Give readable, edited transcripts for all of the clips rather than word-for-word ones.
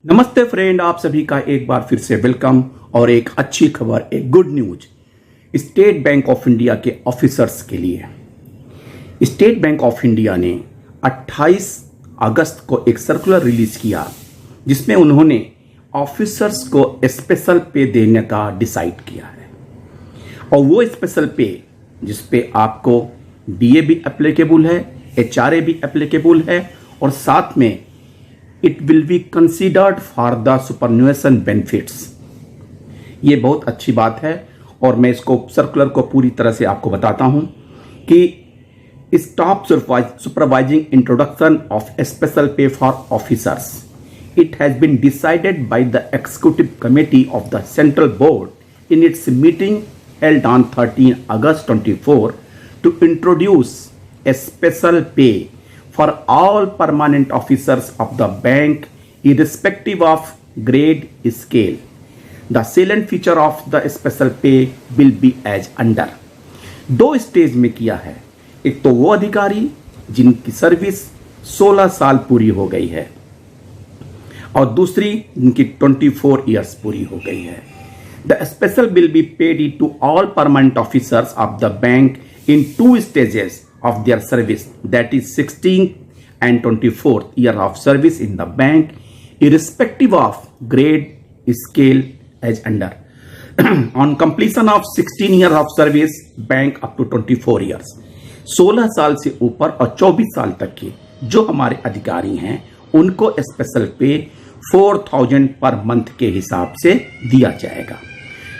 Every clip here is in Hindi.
नमस्ते फ्रेंड, आप सभी का एक बार फिर से वेलकम। और एक अच्छी खबर, एक good news state bank of India के ऑफिसर्स के लिए। स्टेट बैंक ऑफ इंडिया ने 28 अगस्त को एक सर्कुलर रिलीज किया जिसमें उन्होंने ऑफिसर्स को स्पेशल पे देने का डिसाइड किया है। और वो स्पेशल पे जिस पे आपको डीए भी एप्लीकेबल है, एचआरए भी एप्लीकेबल है, और साथ में it will be considered for the superannuation benefits. ये बहुत अच्छी बात है और मैं इसको सर्कुलर को पूरी तरह से आपको बताता हूं कि stop supervising introduction of special pay for officers. It has been decided by the executive committee of the central board in its meeting held on 13 August 24 to introduce a special pay for all permanent officers of the bank irrespective of grade scale. The salient feature of the special pay will be as under. दो स्टेज में किया है। एक तो वो अधिकारी जिनकी सर्विस 16 साल पूरी हो गई है और दूसरी जिनकी 24 इयर्स पूरी हो गई है। The special will be paid to all permanent officers of the bank in two stages of their service, that is 16th and 24th year of service in the bank, irrespective of grade scale as under. On completion of 16 years of service, bank up to 24 years. 16 साल से ऊपर और 24 साल तक के जो हमारे अधिकारी हैं उनको स्पेशल पे 4000 पर मंथ के हिसाब से दिया जाएगा।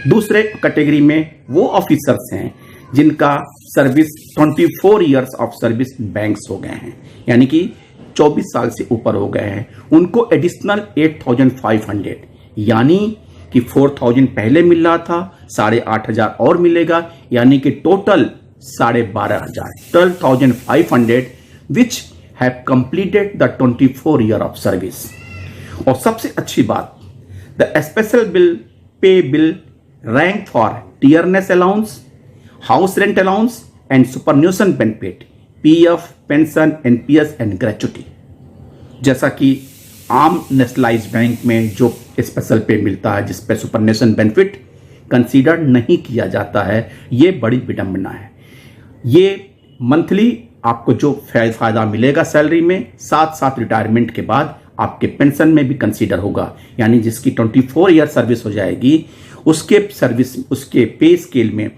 दूसरे कैटेगरी में वो ऑफिसर्स हैं जिनका service 24 years of service banks हो गए हैं, यानी कि 24 साल से ऊपर हो गए हैं, उनको एडिशनल 8500, यानी कि 4000 पहले मिल रहा था, 8500 और मिलेगा, यानी कि total 12500, 12500 which have completed the 24 year of service. और सबसे अच्छी बात, the special bill pay bill rank for tierness allowance, house rent allowance and superannuation benefit, PF, pension, NPS and gratuity। जैसा कि आम नेशनलाइज बैंक में जो स्पेशल पे मिलता है जिस पे सुपरन्यूएशन बेनिफिट कंसीडर नहीं किया जाता है, ये बड़ी विडंबना है। ये मंथली आपको जो फायदा मिलेगा सैलरी में, साथ साथ रिटायरमेंट के बाद आपके पेंशन में भी कंसीडर होगा, यानी जिसकी 24 ईयर सर्विस हो जाएगी उसके सर्विस उसके पे स्केल में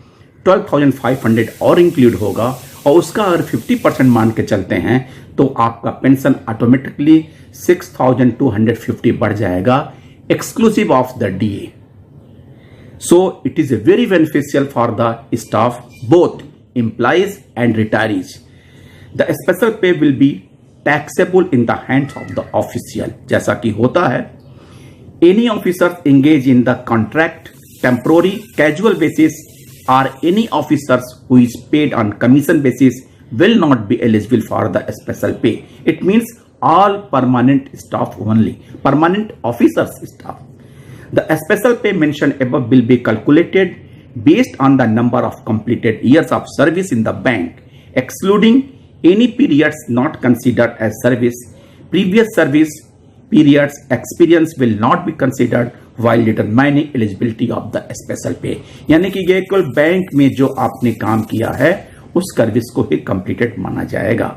12,500 और इंक्लूड होगा, और उसका अगर 50% मान के चलते हैं तो आपका पेंशन ऑटोमेटिकली 6,250 बढ़ जाएगा exclusive of the DA. So it is very beneficial for the staff, both employees and retirees. The special pay will be taxable in the hands of the official. जैसा कि होता है, any officer engaged in the contract, temporary, casual basis, or any officers who is paid on commission basis will not be eligible for the special pay. It means all permanent staff only, permanent officers staff. The special pay mentioned above will be calculated based on the number of completed years of service in the bank, excluding any periods not considered as service. Previous service periods experience will not be considered while determining eligibility of the special pay। यानी कि ये केवल बैंक में जो आपने काम किया है उस सर्विस को ही कंप्लीटेड माना जाएगा।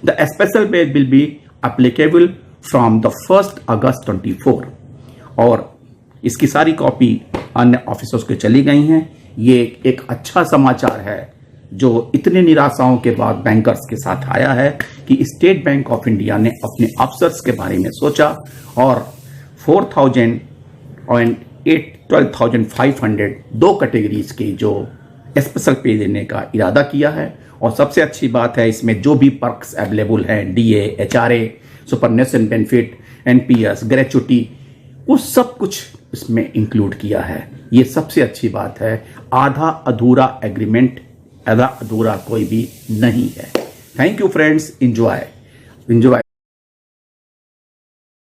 The special pay will be applicable from the 1 अगस्त 24। और इसकी सारी कॉपी अन्य ऑफिसर्स को चली गई हैं। ये एक अच्छा समाचार है जो इतनी निराशाओं के बाद बैंकर्स के साथ आया है कि स्टेट बैंक ऑफ इंडिया ने अपने अफसर्स के बारे में सोचा और 4000 और 12,500 दो कैटेगरीज के जो स्पेशल पे देने का इरादा किया है। और सबसे अच्छी बात है, इसमें जो भी पर्क्स अवेलेबल हैं, DA, HRA, superannuation benefit, NPS, gratuity, वो सब कुछ इसमें इंक्लूड किया है। ये सबसे अच्छी बात है। आधा अधूरा एग्रीमेंट, आधा अधूरा कोई भी नहीं है। Thank you friends, enjoy.